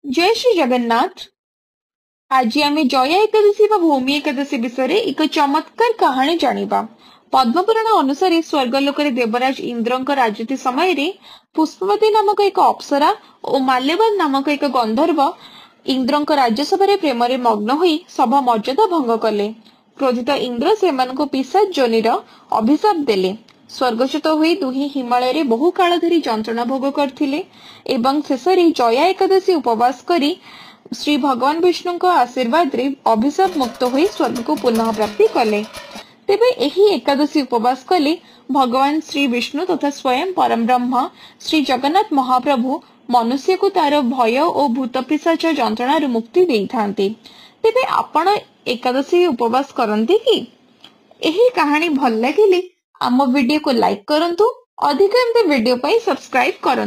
जय श्री जगन्नाथ। आज आम जया एकादशी भूमि एकादशी विषय एक चमत्कार कहानी जानिबा। पद्मपुराण अनुसार स्वर्गलोक देवराज इंद्र राजती समय पुष्पवती नामक एक अप्सरा और माल्यवान नामक एक गंधर्व इंद्र राज्यसभा प्रेम मग्न होई सभा मर्यादा भंग कले। क्रोधित इंद्र से पिशाच जोनिर अभिशाप देले। स्वर्गच्युत हुई दुही हिमालय रे बहु काल धरी जंत्रणा भोग करथिले एवं शेषरे जया एकादशी उपवास करी श्री भगवान विष्णु आशीर्वाद रे अभिशाप मुक्त होई स्वर्ग को पुनः प्राप्ति कले। तेबे एही एकादशी उपवास कले भगवान श्री विष्णु तथा स्वयं परम ब्रह्म श्री जगन्नाथ महाप्रभु मनुष्य को तार भय और भूत पिशाच जंत्रणा मुक्ति देई थांती। तेबे आपण एकादशी उपवास करंती कि? एही कहानी भल लागिले आम वीडियो को लाइक करंतु, अधिक एमती वीडियो पाई सब्सक्राइब करंतु।